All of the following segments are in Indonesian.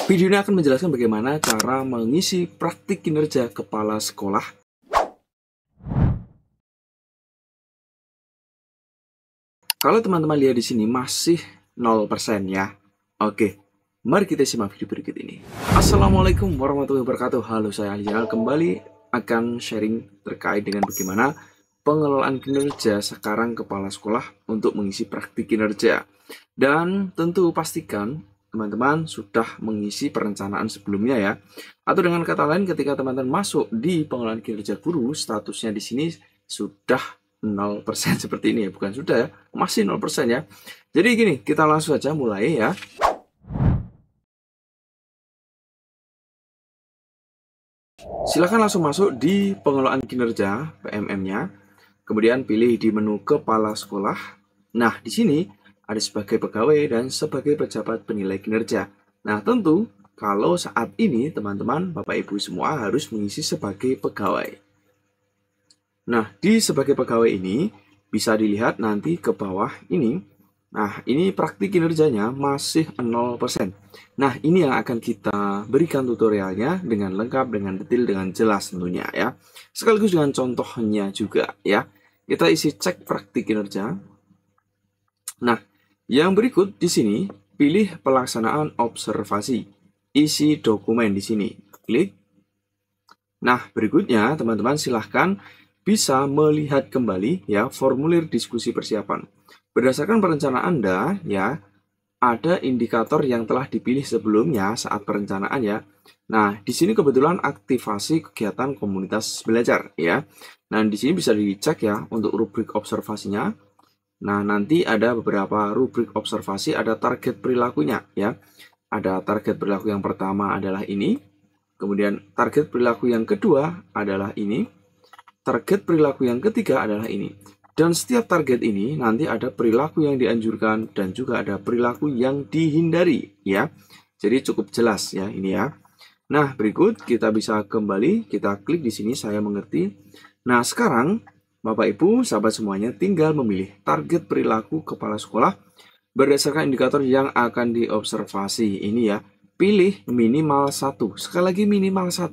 Video ini akan menjelaskan bagaimana cara mengisi praktik kinerja kepala sekolah. Kalau teman-teman lihat di sini masih 0% ya. Oke, mari kita simak video berikut ini. Assalamualaikum warahmatullahi wabarakatuh. Halo, saya Ali Jalal kembali akan sharing terkait dengan bagaimana pengelolaan kinerja sekarang kepala sekolah untuk mengisi praktik kinerja. Dan tentu pastikan teman-teman sudah mengisi perencanaan sebelumnya ya. Atau dengan kata lain, ketika teman-teman masuk di pengelolaan kinerja guru, statusnya di sini sudah 0% seperti ini ya, bukan sudah ya, masih 0% ya. Jadi gini, kita langsung saja mulai ya. Silakan langsung masuk di pengelolaan kinerja PMM-nya. Kemudian pilih di menu kepala sekolah. Nah, di sini ada sebagai pegawai dan sebagai pejabat penilai kinerja. Nah, tentu kalau saat ini teman-teman, Bapak Ibu semua harus mengisi sebagai pegawai. Nah, di sebagai pegawai ini bisa dilihat nanti ke bawah ini. Nah, ini praktik kinerjanya masih 0%. Nah, ini yang akan kita berikan tutorialnya dengan lengkap, dengan detail, dengan jelas tentunya ya. Sekaligus dengan contohnya juga ya. Kita isi cek praktik kinerja. Nah, yang berikut di sini, pilih pelaksanaan observasi. Isi dokumen di sini. Klik. Nah, berikutnya teman-teman silahkan bisa melihat kembali ya formulir diskusi persiapan. Berdasarkan perencanaan Anda ya, ada indikator yang telah dipilih sebelumnya saat perencanaan ya. Nah, di sini kebetulan aktivasi kegiatan komunitas belajar ya. Nah, di sini bisa dicek ya untuk rubrik observasinya. Nah, nanti ada beberapa rubrik observasi, ada target perilakunya ya. Ada target perilaku yang pertama adalah ini. Kemudian target perilaku yang kedua adalah ini. Target perilaku yang ketiga adalah ini. Dan setiap target ini nanti ada perilaku yang dianjurkan dan juga ada perilaku yang dihindari ya. Jadi cukup jelas ya ini ya. Nah, berikut kita bisa kembali, kita klik di sini saya mengerti. Nah, sekarang Bapak Ibu, sahabat semuanya tinggal memilih target perilaku kepala sekolah berdasarkan indikator yang akan diobservasi. Ini ya, pilih minimal 1. Sekali lagi minimal 1.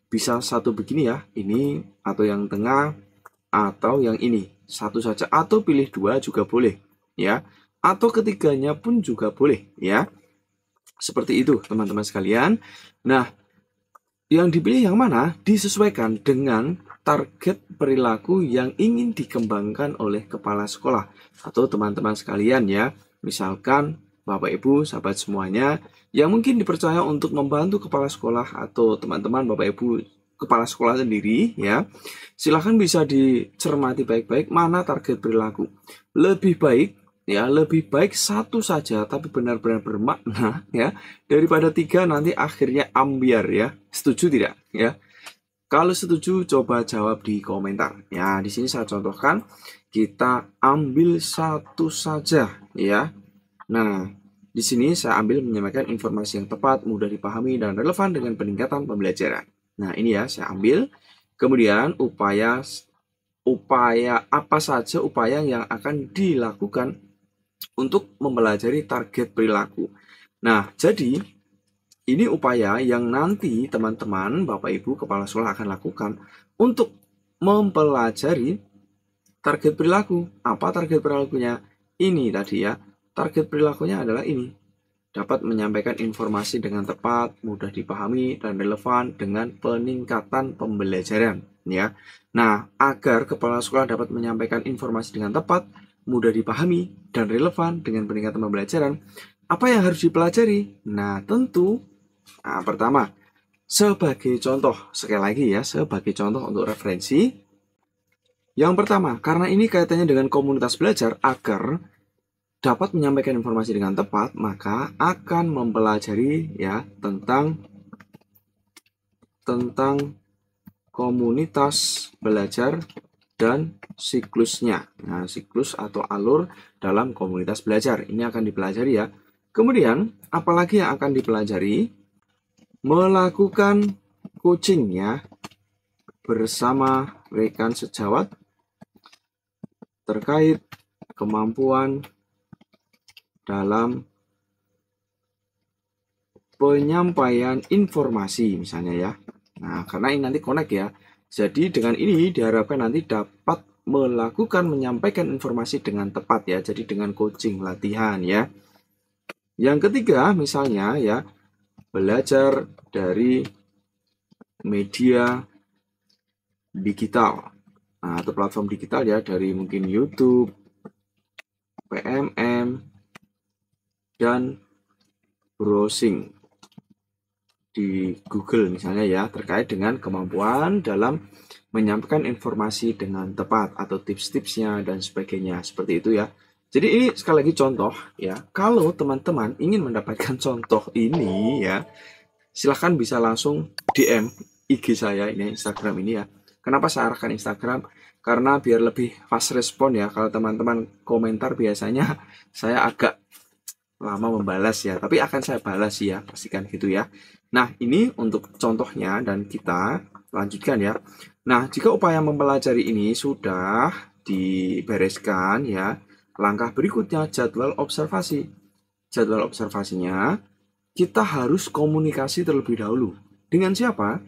Bisa 1 begini ya, ini atau yang tengah atau yang ini. Satu saja atau pilih 2 juga boleh ya. Atau ketiganya pun juga boleh ya. Seperti itu teman-teman sekalian. Nah, yang dipilih yang mana disesuaikan dengan target perilaku yang ingin dikembangkan oleh kepala sekolah atau teman-teman sekalian ya. Misalkan Bapak Ibu, sahabat semuanya yang mungkin dipercaya untuk membantu kepala sekolah atau teman-teman Bapak Ibu kepala sekolah sendiri ya. Silahkan bisa dicermati baik-baik mana target perilaku. Lebih baik ya, lebih baik 1 saja tapi benar-benar bermakna ya daripada 3 nanti akhirnya ambiar ya. Setuju tidak ya? Kalau setuju coba jawab di komentar. Ya, di sini saya contohkan kita ambil 1 saja ya. Nah, di sini saya ambil menyampaikan informasi yang tepat, mudah dipahami dan relevan dengan peningkatan pembelajaran. Nah, ini ya saya ambil. Kemudian upaya apa saja upaya yang akan dilakukan untuk mempelajari target perilaku. Nah, jadi ini upaya yang nanti teman-teman, Bapak Ibu, kepala sekolah akan lakukan untuk mempelajari target perilaku. Apa target perilakunya? Ini tadi ya. Target perilakunya adalah ini. Dapat menyampaikan informasi dengan tepat, mudah dipahami, dan relevan dengan peningkatan pembelajaran. Ya. Nah, agar kepala sekolah dapat menyampaikan informasi dengan tepat, mudah dipahami, dan relevan dengan peningkatan pembelajaran, apa yang harus dipelajari? Nah, tentu, pertama, sebagai contoh, sekali lagi ya, sebagai contoh untuk referensi, yang pertama, karena ini kaitannya dengan komunitas belajar, agar dapat menyampaikan informasi dengan tepat, maka akan mempelajari ya tentang komunitas belajar dan siklusnya. Nah, siklus atau alur dalam komunitas belajar ini akan dipelajari ya. Kemudian, apalagi yang akan dipelajari? Melakukan coaching ya bersama rekan sejawat terkait kemampuan dalam penyampaian informasi misalnya ya. Nah, karena ini nanti connect ya. Jadi dengan ini diharapkan nanti dapat menyampaikan informasi dengan tepat ya. Jadi dengan coaching latihan ya. Yang ketiga misalnya ya, belajar dari media digital. Nah, atau platform digital ya, dari mungkin YouTube, PMM, dan browsing di Google misalnya ya, terkait dengan kemampuan dalam menyampaikan informasi dengan tepat atau tips-tipsnya dan sebagainya, seperti itu ya. Jadi ini sekali lagi contoh ya. Kalau teman-teman ingin mendapatkan contoh ini ya, silahkan bisa langsung DM IG saya ini, Instagram ini ya. Kenapa saya arahkan Instagram? Karena biar lebih fast respon ya. Kalau teman-teman komentar biasanya saya agak lama membalas ya, tapi akan saya balas ya, pastikan gitu ya. Nah, ini untuk contohnya dan kita lanjutkan ya. Nah, jika upaya mempelajari ini sudah dibereskan ya, langkah berikutnya jadwal observasi. Jadwal observasinya kita harus komunikasi terlebih dahulu. Dengan siapa?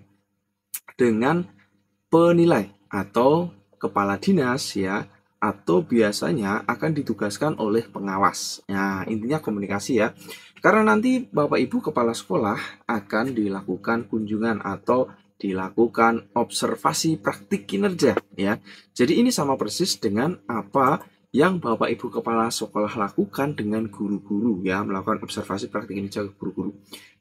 Dengan penilai atau kepala dinas ya, atau biasanya akan ditugaskan oleh pengawas. Nah, intinya komunikasi ya. Karena nanti Bapak Ibu kepala sekolah akan dilakukan kunjungan atau dilakukan observasi praktik kinerja ya. Jadi ini sama persis dengan apa yang Bapak Ibu kepala sekolah lakukan dengan guru-guru ya, melakukan observasi praktik kinerja ke guru-guru.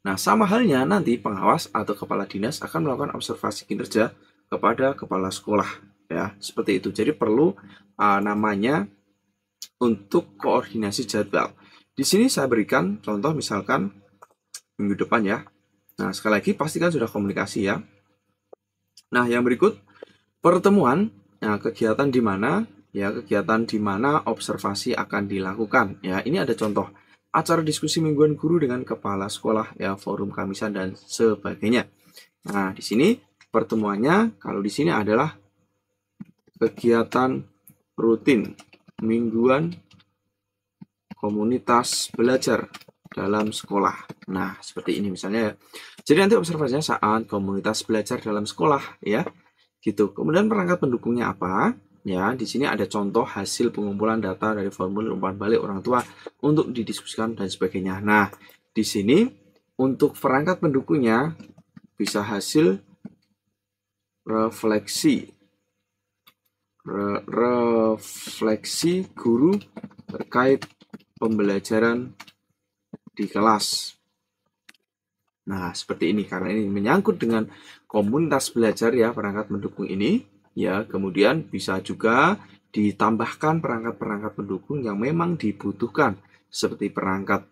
Nah, sama halnya nanti pengawas atau kepala dinas akan melakukan observasi kinerja kepada kepala sekolah ya, seperti itu. Jadi perlu namanya untuk koordinasi jadwal. Di sini saya berikan contoh misalkan minggu depan ya. Nah, sekali lagi pastikan sudah komunikasi ya. Nah, yang berikut pertemuan. Nah, kegiatan di mana ya, kegiatan di mana observasi akan dilakukan ya. Ini ada contoh acara diskusi mingguan guru dengan kepala sekolah ya, forum kamisan dan sebagainya. Nah, di sini pertemuannya kalau di sini adalah kegiatan rutin mingguan komunitas belajar dalam sekolah. Nah, seperti ini misalnya ya. Jadi nanti observasinya saat komunitas belajar dalam sekolah ya. Gitu. Kemudian perangkat pendukungnya apa? Ya, di sini ada contoh hasil pengumpulan data dari formulir umpan balik orang tua untuk didiskusikan dan sebagainya. Nah, di sini untuk perangkat pendukungnya bisa hasil refleksi guru terkait pembelajaran di kelas. Nah, seperti ini karena ini menyangkut dengan komunitas belajar ya, perangkat pendukung ini ya. Kemudian bisa juga ditambahkan perangkat-perangkat pendukung yang memang dibutuhkan seperti perangkat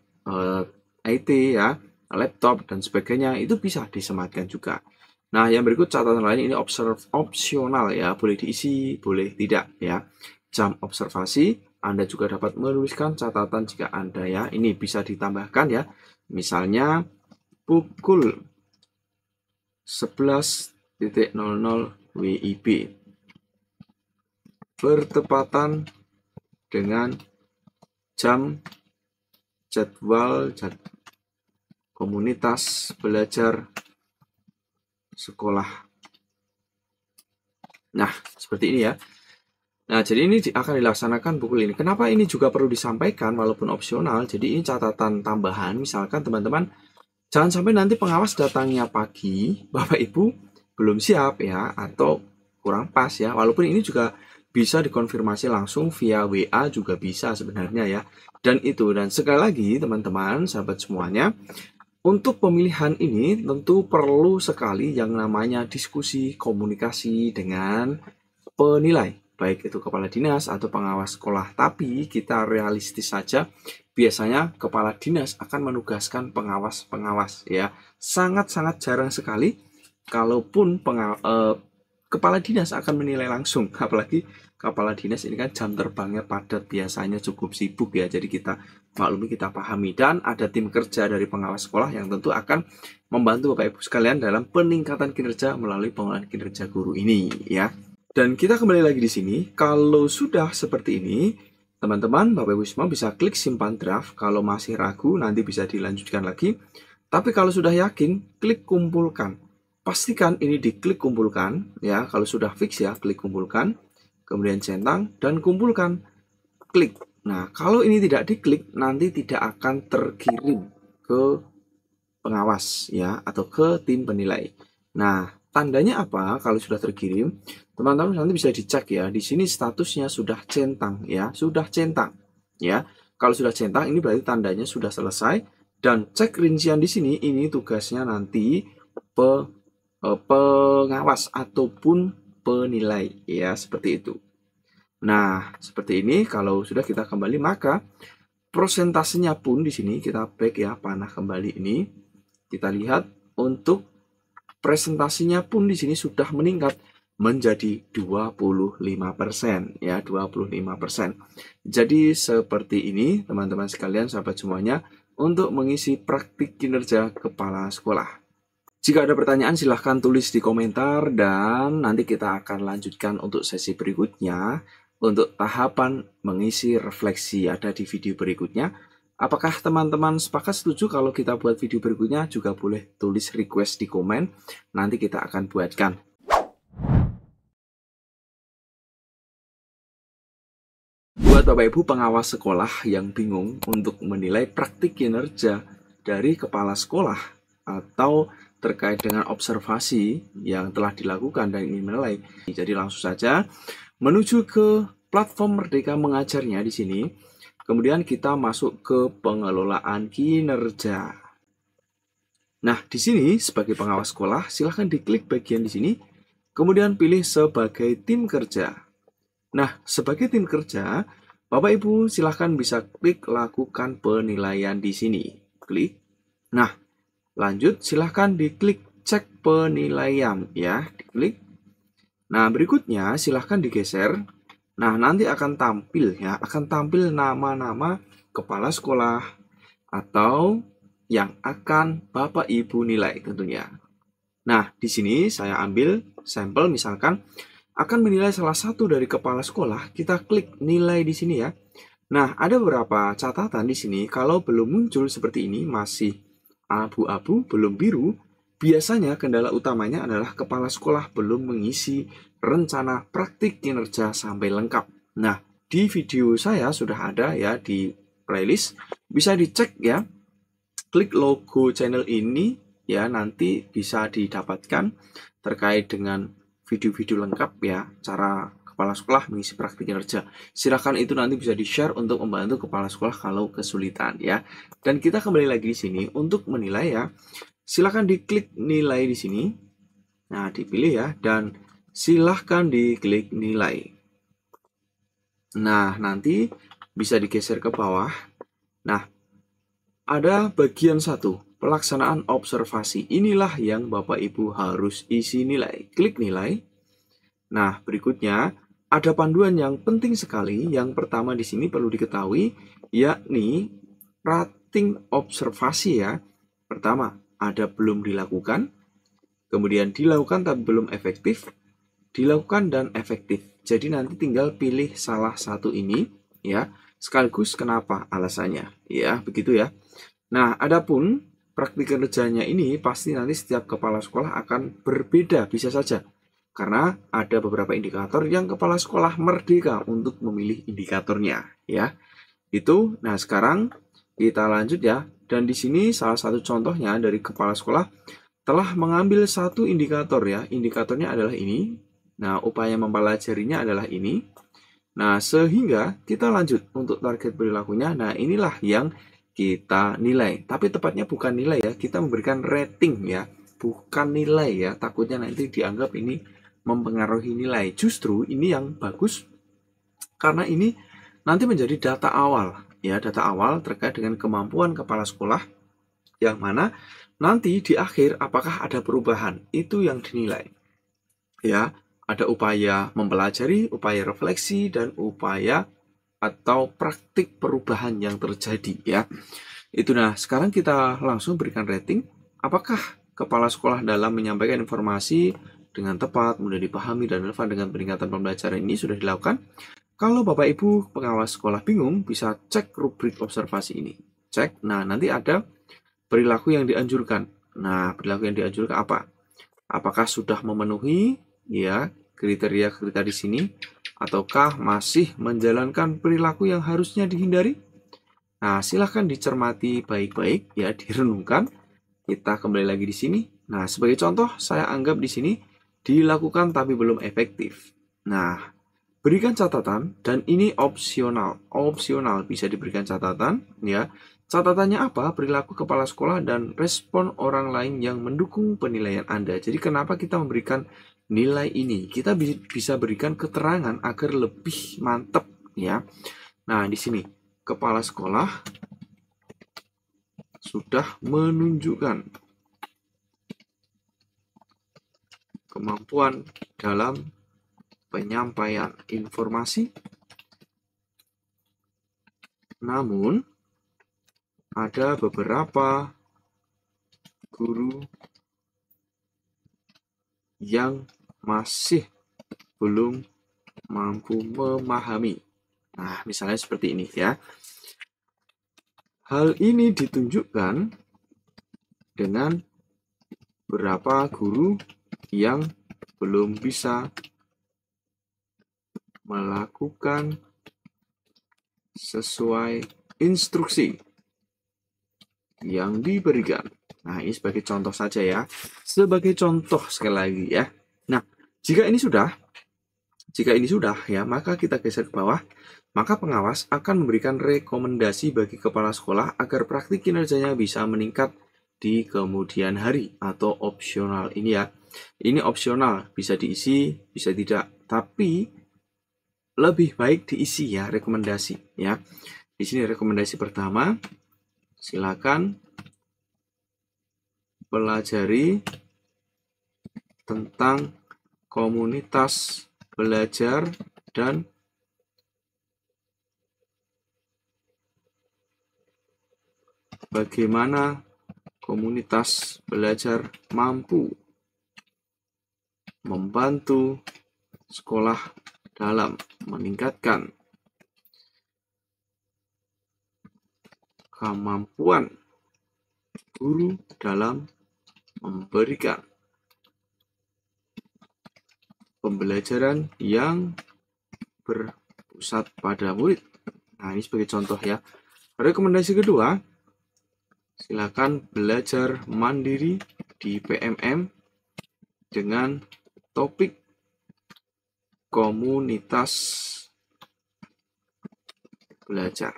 IT ya, laptop dan sebagainya, itu bisa disematkan juga. Nah, yang berikut catatan lain ini opsional ya, boleh diisi, boleh tidak ya. Jam observasi, Anda juga dapat menuliskan catatan jika Anda ya, ini bisa ditambahkan ya. Misalnya pukul 11.00 WIB bertepatan dengan jam jadwal komunitas belajar sekolah. Nah, seperti ini ya. Nah, jadi ini akan dilaksanakan pukul ini. Kenapa ini juga perlu disampaikan walaupun opsional? Jadi ini catatan tambahan. Misalkan teman-teman, jangan sampai nanti pengawas datangnya pagi, Bapak Ibu belum siap ya, atau kurang pas ya. Walaupun ini juga bisa dikonfirmasi langsung via WA juga bisa sebenarnya ya. Dan sekali lagi teman-teman, sahabat semuanya, untuk pemilihan ini tentu perlu sekali yang namanya diskusi, komunikasi dengan penilai, baik itu kepala dinas atau pengawas sekolah. Tapi kita realistis saja, biasanya kepala dinas akan menugaskan pengawas-pengawas ya. Sangat-sangat jarang sekali kalaupun kepala dinas akan menilai langsung, apalagi kepala dinas ini kan jam terbangnya padat, biasanya cukup sibuk ya. Jadi kita maklumi, kita pahami, dan ada tim kerja dari pengawas sekolah yang tentu akan membantu Bapak Ibu sekalian dalam peningkatan kinerja melalui pengelolaan kinerja guru ini ya. Dan kita kembali lagi di sini. Kalau sudah seperti ini, teman-teman Bapak Ibu semua bisa klik simpan draft. Kalau masih ragu, nanti bisa dilanjutkan lagi. Tapi kalau sudah yakin, klik kumpulkan. Pastikan ini diklik kumpulkan, ya. Kalau sudah fix ya, klik kumpulkan, kemudian centang dan kumpulkan. Klik. Nah, kalau ini tidak diklik, nanti tidak akan terkirim ke pengawas ya atau ke tim penilai. Nah, tandanya apa kalau sudah terkirim? Teman-teman nanti bisa dicek ya. Di sini statusnya sudah centang ya, sudah centang ya. Kalau sudah centang ini berarti tandanya sudah selesai dan cek rincian di sini ini tugasnya nanti pengawas ataupun penilai ya, seperti itu. Nah, seperti ini kalau sudah kita kembali maka prosentasenya pun di sini kita back ya, panah kembali ini. Kita lihat untuk presentasinya pun di sini sudah meningkat menjadi 25% ya, 25%. Jadi seperti ini teman-teman sekalian, sahabat semuanya, untuk mengisi praktik kinerja kepala sekolah. Jika ada pertanyaan silahkan tulis di komentar dan nanti kita akan lanjutkan untuk sesi berikutnya. Untuk tahapan mengisi refleksi ada di video berikutnya. Apakah teman-teman sepakat setuju kalau kita buat video berikutnya? Juga boleh tulis request di komen, nanti kita akan buatkan. Buat Bapak Ibu pengawas sekolah yang bingung untuk menilai praktik kinerja dari kepala sekolah atau terkait dengan observasi yang telah dilakukan dan ingin menilai, jadi langsung saja menuju ke platform Merdeka Mengajarnya di sini. Kemudian kita masuk ke pengelolaan kinerja. Nah, di sini sebagai pengawas sekolah, silahkan diklik bagian di sini. Kemudian pilih sebagai tim kerja. Nah, sebagai tim kerja, Bapak Ibu silahkan bisa klik lakukan penilaian di sini. Klik. Nah, lanjut silahkan diklik cek penilaian ya, diklik. Nah, berikutnya silahkan digeser. Nah, nanti akan tampil ya, akan tampil nama-nama kepala sekolah atau yang akan Bapak Ibu nilai tentunya. Nah, di sini saya ambil sampel misalkan akan menilai salah satu dari kepala sekolah, kita klik nilai di sini ya. Nah, ada beberapa catatan di sini kalau belum muncul seperti ini, masih abu-abu, belum biru, biasanya kendala utamanya adalah kepala sekolah belum mengisi rencana praktik kinerja sampai lengkap. Nah, di video saya sudah ada ya di playlist, bisa dicek ya. Klik logo channel ini ya, nanti bisa didapatkan terkait dengan video-video lengkap ya, cara kepala sekolah mengisi praktik kinerja. Silakan itu nanti bisa di-share untuk membantu kepala sekolah kalau kesulitan ya. Dan kita kembali lagi di sini untuk menilai ya. Silakan diklik nilai di sini. Nah, dipilih ya dan silahkan diklik nilai. Nah, nanti bisa digeser ke bawah. Nah, ada bagian 1, pelaksanaan observasi. Inilah yang Bapak Ibu harus isi nilai. Klik nilai. Nah, berikutnya ada panduan yang penting sekali. Yang pertama di sini perlu diketahui, yakni rating observasi ya. Pertama, ada belum dilakukan. Kemudian dilakukan tapi belum efektif. Dilakukan dan efektif. Jadi nanti tinggal pilih salah satu ini ya, sekaligus kenapa alasannya ya, begitu ya. Nah, adapun praktik kerjanya ini pasti nanti setiap kepala sekolah akan berbeda, bisa saja karena ada beberapa indikator yang kepala sekolah merdeka untuk memilih indikatornya ya. Itu. Nah, sekarang kita lanjut ya. Dan di sini salah satu contohnya dari kepala sekolah telah mengambil satu indikator ya. Indikatornya adalah ini. Nah, upaya mempelajarinya adalah ini. Nah, sehingga kita lanjut untuk target perilakunya. Nah, inilah yang kita nilai. Tapi tepatnya bukan nilai ya, kita memberikan rating ya, bukan nilai ya. Takutnya nanti dianggap ini mempengaruhi nilai. Justru ini yang bagus karena ini nanti menjadi data awal ya, data awal terkait dengan kemampuan kepala sekolah yang mana nanti di akhir apakah ada perubahan, itu yang dinilai. Ya, ada upaya mempelajari, upaya refleksi, dan upaya atau praktik perubahan yang terjadi ya. Itu. Nah, sekarang kita langsung berikan rating. Apakah kepala sekolah dalam menyampaikan informasi dengan tepat, mudah dipahami, dan relevan dengan peningkatan pembelajaran ini sudah dilakukan? Kalau Bapak Ibu pengawas sekolah bingung, bisa cek rubrik observasi ini. Cek. Nah, nanti ada perilaku yang dianjurkan. Nah, perilaku yang dianjurkan apa? Apakah sudah memenuhi ya kriteria-kriteria di sini ataukah masih menjalankan perilaku yang harusnya dihindari? Nah, silahkan dicermati baik-baik ya, direnungkan. Kita kembali lagi di sini. Nah, sebagai contoh, saya anggap di sini dilakukan tapi belum efektif. Nah, berikan catatan dan ini opsional. Opsional bisa diberikan catatan ya. Catatannya apa? Perilaku kepala sekolah dan respon orang lain yang mendukung penilaian Anda. Jadi kenapa kita memberikan nilai ini? Kita bisa berikan keterangan agar lebih mantap ya. Nah, di sini kepala sekolah sudah menunjukkan kemampuan dalam penyampaian informasi, namun ada beberapa guru yang masih belum mampu memahami. Nah, misalnya seperti ini ya. Hal ini ditunjukkan dengan beberapa guru yang belum bisa melakukan sesuai instruksi yang diberikan. Nah, ini sebagai contoh saja ya. Sebagai contoh sekali lagi ya. Nah, jika ini sudah ya, maka kita geser ke bawah. Maka pengawas akan memberikan rekomendasi bagi kepala sekolah agar praktik kinerjanya bisa meningkat di kemudian hari atau opsional ini ya. Ini opsional, bisa diisi, bisa tidak. Tapi lebih baik diisi ya rekomendasi ya. Di sini rekomendasi pertama, silakan pelajari tentang komunitas belajar dan bagaimana komunitas belajar mampu membantu sekolah dalam meningkatkan kemampuan guru dalam memberikan pembelajaran yang berpusat pada murid. Nah, ini sebagai contoh ya. Rekomendasi kedua, silakan belajar mandiri di PMM dengan topik komunitas belajar.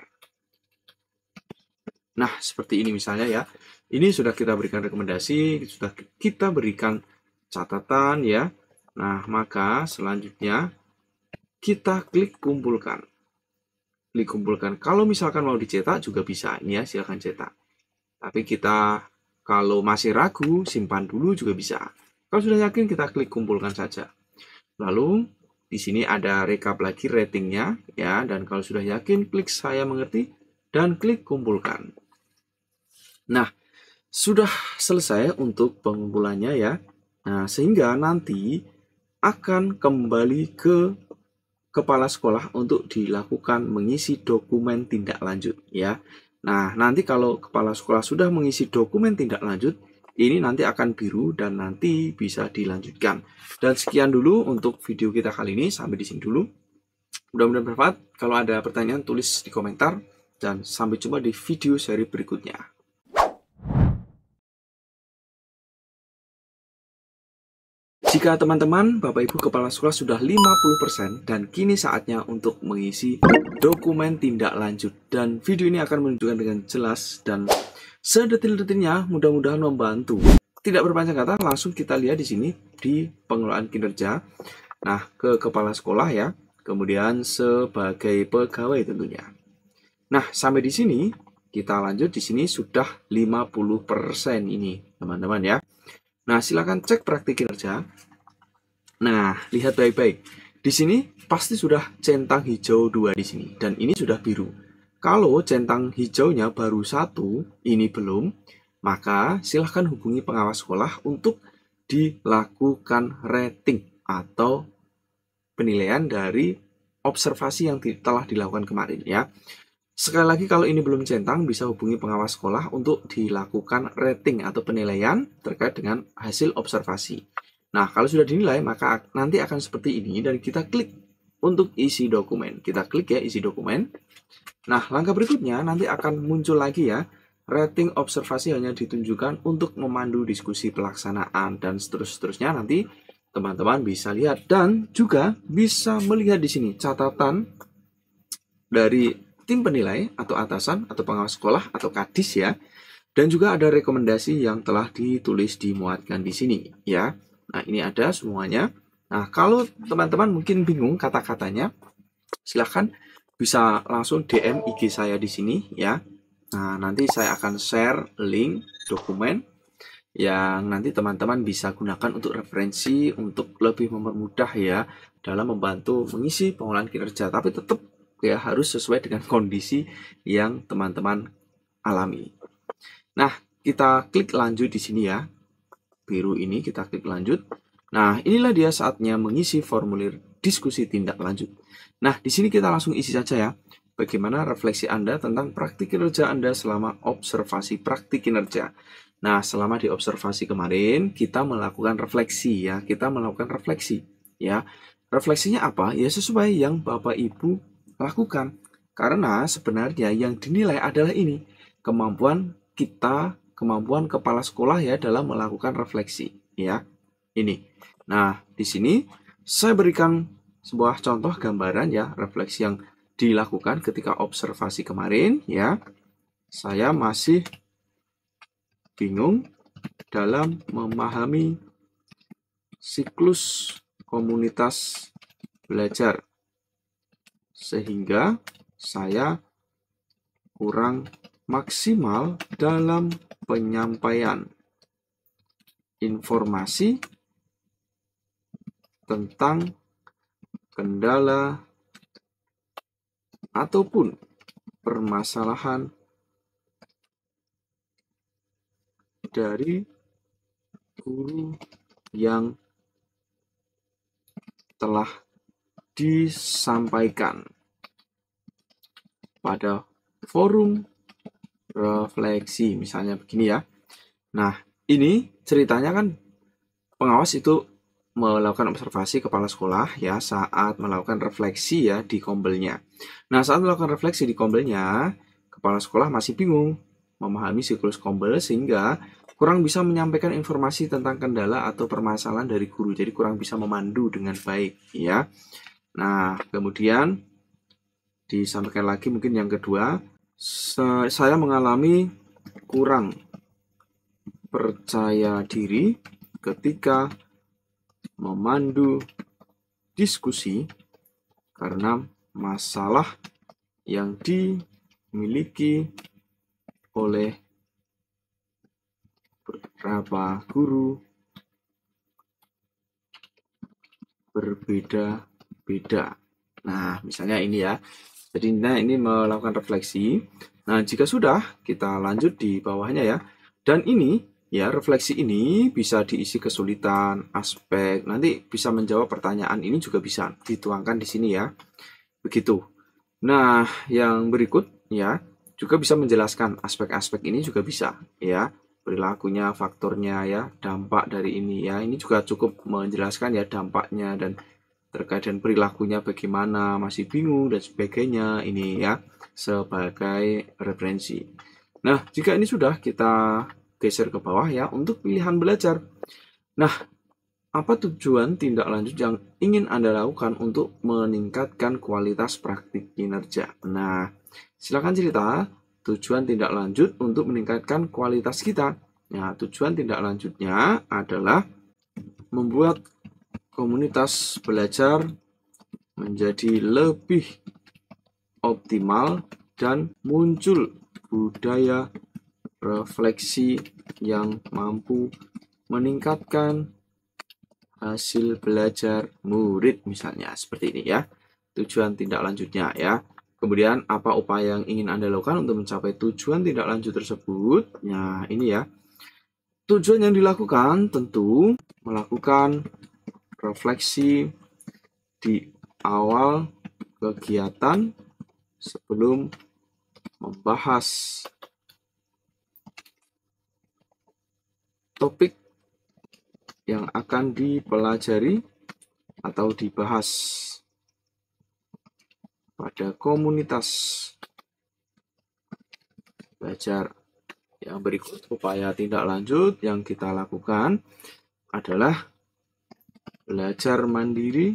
Nah, seperti ini misalnya ya. Ini sudah kita berikan rekomendasi, sudah kita berikan catatan ya. Nah, maka selanjutnya kita klik kumpulkan. Klik kumpulkan. Kalau misalkan mau dicetak juga bisa, ini ya, silakan cetak. Tapi kita kalau masih ragu, simpan dulu juga bisa. Kalau sudah yakin, kita klik kumpulkan saja. Lalu di sini ada rekap lagi ratingnya ya, dan kalau sudah yakin, klik saya mengerti dan klik kumpulkan. Nah, sudah selesai untuk pengumpulannya ya. Nah, sehingga nanti akan kembali ke kepala sekolah untuk dilakukan mengisi dokumen tindak lanjut ya. Nah, nanti kalau kepala sekolah sudah mengisi dokumen tindak lanjut, ini nanti akan biru dan nanti bisa dilanjutkan. Dan sekian dulu untuk video kita kali ini, sampai di sini dulu. Mudah-mudahan bermanfaat. Kalau ada pertanyaan tulis di komentar dan sampai jumpa di video seri berikutnya. Jika teman-teman, Bapak Ibu Kepala Sekolah sudah 50% dan kini saatnya untuk mengisi dokumen tindak lanjut. Dan video ini akan menunjukkan dengan jelas dan sedetil-detilnya, mudah-mudahan membantu. Tidak berpanjang kata, langsung kita lihat di sini di pengelolaan kinerja. Nah, ke kepala sekolah ya, kemudian sebagai pegawai tentunya. Nah, sampai di sini kita lanjut. Di sini sudah 50% ini, teman-teman ya. Nah, silakan cek praktik kinerja. Nah, lihat baik-baik. Di sini pasti sudah centang hijau 2 di sini. Dan ini sudah biru. Kalau centang hijaunya baru 1, ini belum, maka silahkan hubungi pengawas sekolah untuk dilakukan rating atau penilaian dari observasi yang telah dilakukan kemarin ya. Sekali lagi, kalau ini belum centang, bisa hubungi pengawas sekolah untuk dilakukan rating atau penilaian terkait dengan hasil observasi. Nah, kalau sudah dinilai, maka nanti akan seperti ini dan kita klik untuk isi dokumen. Kita klik ya isi dokumen. Nah, langkah berikutnya nanti akan muncul lagi ya, rating observasi hanya ditunjukkan untuk memandu diskusi pelaksanaan dan seterusnya. Nanti teman-teman bisa lihat dan juga bisa melihat di sini catatan dari tim penilai atau atasan atau pengawas sekolah atau kadis ya. Dan juga ada rekomendasi yang telah ditulis dimuatkan di sini ya. Nah, ini ada semuanya. Nah, kalau teman-teman mungkin bingung kata-katanya, silahkan bisa langsung DM IG saya di sini ya. Nah, nanti saya akan share link dokumen yang nanti teman-teman bisa gunakan untuk referensi untuk lebih mempermudah ya dalam membantu mengisi pengolahan kinerja. Tapi tetap ya harus sesuai dengan kondisi yang teman-teman alami. Nah, kita klik lanjut di sini ya. Biru ini kita klik lanjut. Nah, inilah dia saatnya mengisi formulir diskusi tindak lanjut. Nah, di sini kita langsung isi saja ya. Bagaimana refleksi Anda tentang praktik kinerja Anda selama observasi praktik kinerja. Nah, selama di observasi kemarin, kita melakukan refleksi ya. Kita melakukan refleksi ya. Refleksinya apa? Ya sesuai yang Bapak Ibu lakukan. Karena sebenarnya yang dinilai adalah ini, kemampuan kepala sekolah ya dalam melakukan refleksi ya. Ini. Nah, di sini saya berikan sebuah contoh gambaran ya refleksi yang dilakukan ketika observasi kemarin ya. Saya masih bingung dalam memahami siklus komunitas belajar sehingga saya kurang maksimal dalam penyampaian informasi tentang kendala ataupun permasalahan dari guru yang telah disampaikan pada forum refleksi, misalnya begini ya. Nah, ini ceritanya kan pengawas itu melakukan observasi kepala sekolah ya saat melakukan refleksi ya di kombelnya. Nah, saat melakukan refleksi di kombelnya, kepala sekolah masih bingung memahami siklus kombel sehingga kurang bisa menyampaikan informasi tentang kendala atau permasalahan dari guru. Jadi kurang bisa memandu dengan baik ya. Nah, kemudian disampaikan lagi mungkin yang kedua, saya mengalami kurang percaya diri ketika memandu diskusi karena masalah yang dimiliki oleh beberapa guru berbeda-beda. Nah, misalnya ini ya. Jadi ini melakukan refleksi. Nah, jika sudah, kita lanjut di bawahnya ya. Dan ini ya, refleksi ini bisa diisi kesulitan, aspek, nanti bisa menjawab pertanyaan ini juga bisa dituangkan di sini ya. Begitu. Nah, yang berikut ya, juga bisa menjelaskan aspek-aspek ini juga bisa ya. Perilakunya, faktornya ya, dampak dari ini ya. Ini juga cukup menjelaskan ya dampaknya dan terkait dengan perilakunya bagaimana, masih bingung dan sebagainya, ini ya sebagai referensi. Nah, jika ini sudah, kita geser ke bawah ya untuk pilihan belajar. Nah, apa tujuan tindak lanjut yang ingin Anda lakukan untuk meningkatkan kualitas praktik kinerja? Nah, silakan cerita tujuan tindak lanjut untuk meningkatkan kualitas kita. Nah, tujuan tindak lanjutnya adalah membuat komunitas belajar menjadi lebih optimal dan muncul budaya refleksi yang mampu meningkatkan hasil belajar murid, misalnya seperti ini ya. Tujuan tindak lanjutnya ya. Kemudian apa upaya yang ingin Anda lakukan untuk mencapai tujuan tindak lanjut tersebut? Nah, ini ya. Tujuan yang dilakukan tentu melakukan refleksi di awal kegiatan sebelum membahas topik yang akan dipelajari atau dibahas pada komunitas belajar. Yang berikut upaya tindak lanjut yang kita lakukan adalah belajar mandiri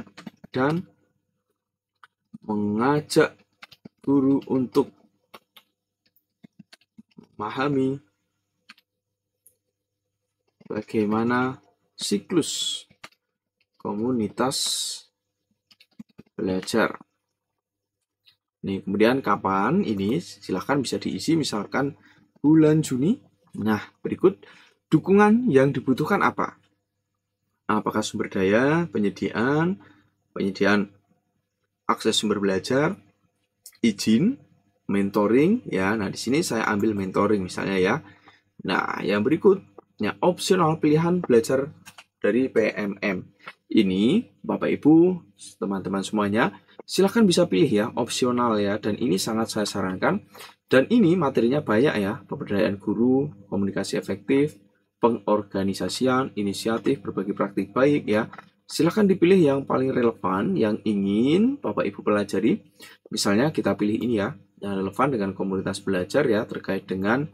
dan mengajak guru untuk memahami bagaimana siklus komunitas belajar. Nih, kemudian kapan ini silahkan bisa diisi misalkan bulan Juni. Nah, berikut dukungan yang dibutuhkan apa? Apakah sumber daya, penyediaan akses sumber belajar, izin, mentoring ya. Nah, di sini saya ambil mentoring misalnya ya. Nah, yang berikutnya opsional pilihan belajar dari PMM. Ini Bapak Ibu, teman-teman semuanya, silahkan bisa pilih ya, opsional ya, dan ini sangat saya sarankan. Dan ini materinya banyak ya, pemberdayaan guru, komunikasi efektif, pengorganisasian, inisiatif, berbagi praktik baik ya. Silahkan dipilih yang paling relevan, yang ingin Bapak Ibu pelajari. Misalnya kita pilih ini ya, yang relevan dengan komunitas belajar ya, terkait dengan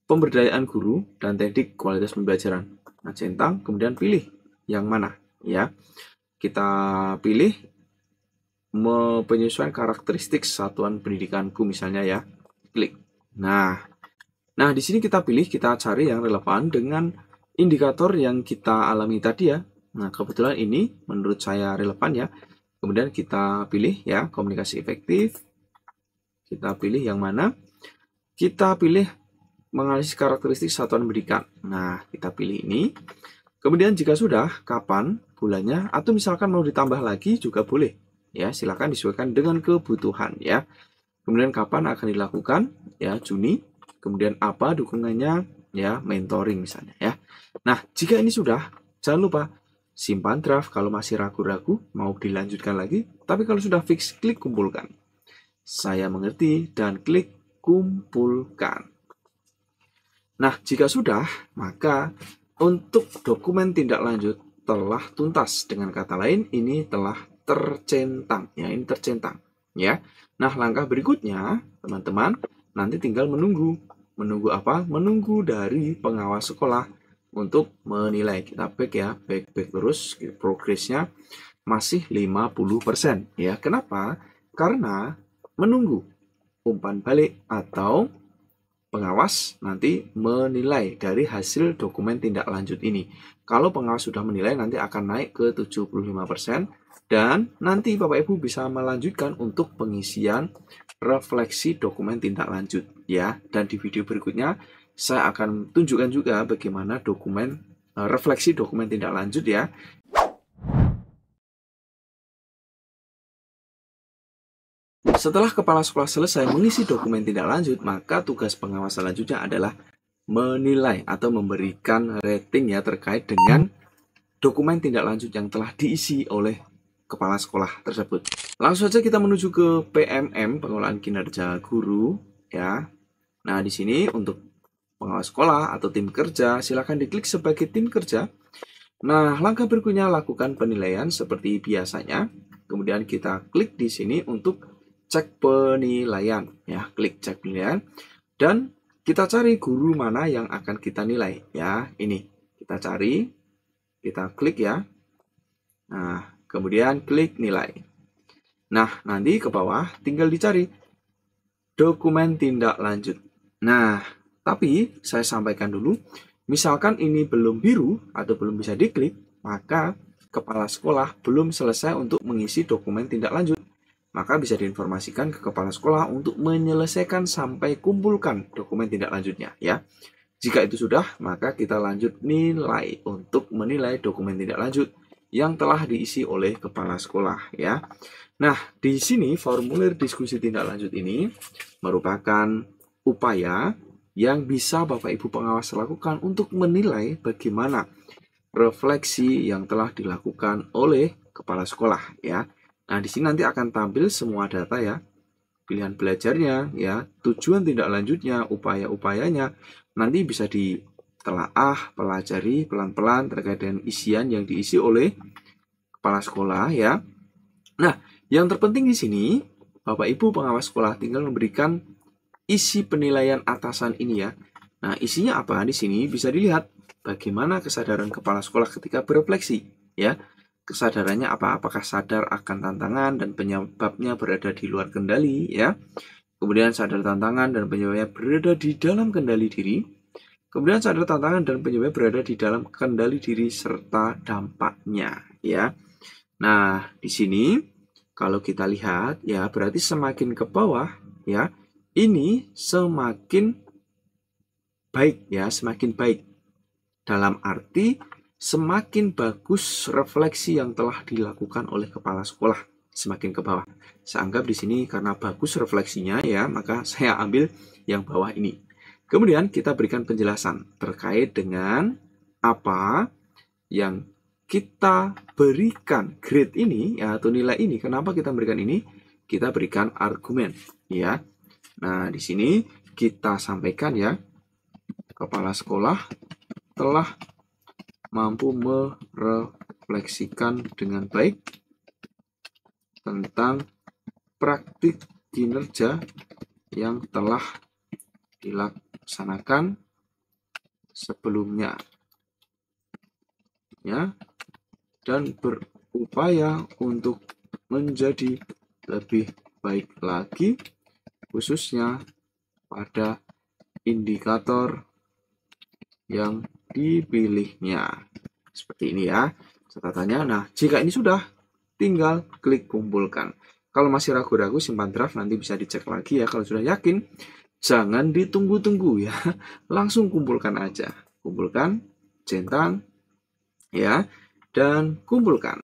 pemberdayaan guru dan teknik kualitas pembelajaran. Nah, centang, kemudian pilih yang mana ya. Kita pilih penyesuaian karakteristik satuan pendidikanku misalnya ya. Klik. Nah, di sini kita cari yang relevan dengan indikator yang kita alami tadi ya. Nah, kebetulan ini menurut saya relevan ya. Kemudian kita pilih ya, komunikasi efektif. Kita pilih yang mana? Kita pilih menganalisis karakteristik satuan pendidikan. Nah, kita pilih ini. Kemudian jika sudah, kapan, bulannya, atau misalkan mau ditambah lagi juga boleh. Ya, silakan disesuaikan dengan kebutuhan ya. Kemudian kapan akan dilakukan? Ya, Juni. Kemudian apa dukungannya? Ya, mentoring misalnya ya. Nah, jika ini sudah, jangan lupa simpan draft kalau masih ragu-ragu mau dilanjutkan lagi. Tapi kalau sudah fix, klik kumpulkan. Saya mengerti dan klik kumpulkan. Nah, jika sudah, maka untuk dokumen tindak lanjut telah tuntas. Dengan kata lain, ini telah tercentang. Ya, ini tercentang. Ya. Nah, langkah berikutnya, teman-teman, nanti tinggal menunggu. Menunggu apa? Menunggu dari pengawas sekolah untuk menilai. Kita back ya, back terus. Progresnya masih 50%. Ya, kenapa? Karena menunggu umpan balik atau pengawas nanti menilai dari hasil dokumen tindak lanjut ini. Kalau pengawas sudah menilai, nanti akan naik ke 75%. Dan nanti Bapak Ibu bisa melanjutkan untuk pengisian refleksi dokumen tindak lanjut. Ya. Dan di video berikutnya, saya akan tunjukkan juga bagaimana refleksi dokumen tindak lanjut ya. Setelah kepala sekolah selesai mengisi dokumen tindak lanjut, maka tugas pengawas selanjutnya adalah menilai atau memberikan rating ya terkait dengan dokumen tindak lanjut yang telah diisi oleh kepala sekolah tersebut. Langsung saja kita menuju ke PMM, pengelolaan kinerja guru ya. Nah, di sini untuk pengawas sekolah atau tim kerja, silakan diklik sebagai tim kerja. Nah, langkah berikutnya lakukan penilaian seperti biasanya. Kemudian kita klik di sini untuk cek penilaian ya, klik cek penilaian dan kita cari guru mana yang akan kita nilai ya. Ini kita cari, kita klik ya. Nah, kemudian klik nilai. Nah, nanti ke bawah tinggal dicari dokumen tindak lanjut. Nah, tapi saya sampaikan dulu, misalkan ini belum biru atau belum bisa diklik, maka kepala sekolah belum selesai untuk mengisi dokumen tindak lanjut. Maka bisa diinformasikan ke kepala sekolah untuk menyelesaikan sampai kumpulkan dokumen tindak lanjutnya ya. Jika itu sudah, maka kita lanjut nilai untuk menilai dokumen tindak lanjut yang telah diisi oleh kepala sekolah ya. Nah, di sini formulir diskusi tindak lanjut ini merupakan upaya yang bisa Bapak Ibu pengawas lakukan untuk menilai bagaimana refleksi yang telah dilakukan oleh kepala sekolah ya. Nah, di sini nanti akan tampil semua data ya. pilihan belajarnya, ya, tujuan tindak lanjutnya, upaya-upayanya, nanti bisa ditelaah, pelajari pelan-pelan terkait dengan isian yang diisi oleh kepala sekolah, ya. Nah, yang terpenting di sini, Bapak Ibu pengawas sekolah tinggal memberikan isi penilaian atasan ini, ya. Nah, isinya apa? Di sini bisa dilihat bagaimana kesadaran kepala sekolah ketika berefleksi, ya. Kesadarannya apa? Apakah sadar akan tantangan dan penyebabnya berada di luar kendali, ya. Kemudian sadar tantangan dan penyebabnya berada di dalam kendali diri. Kemudian sadar tantangan dan penyebabnya berada di dalam kendali diri serta dampaknya, ya. Nah, di sini kalau kita lihat, ya, berarti semakin ke bawah, ya, ini semakin baik, ya, semakin baik. Dalam arti semakin bagus refleksi yang telah dilakukan oleh kepala sekolah, semakin ke bawah. Saya anggap di sini karena bagus refleksinya, ya, maka saya ambil yang bawah ini. Kemudian kita berikan penjelasan terkait dengan apa yang kita berikan grade ini, ya, atau nilai ini. Kenapa kita berikan ini? Kita berikan argumen, ya. Nah, di sini kita sampaikan, ya, kepala sekolah telah mampu merefleksikan dengan baik tentang praktik kinerja yang telah dilaksanakan sebelumnya, ya, dan berupaya untuk menjadi lebih baik lagi, khususnya pada indikator yang dipilihnya. Seperti ini, ya, catatannya. Nah, jika ini sudah, tinggal klik kumpulkan. Kalau masih ragu-ragu, simpan draft, nanti bisa dicek lagi, ya. Kalau sudah yakin, jangan ditunggu-tunggu, ya. Langsung kumpulkan aja. Kumpulkan, centang, ya, dan kumpulkan.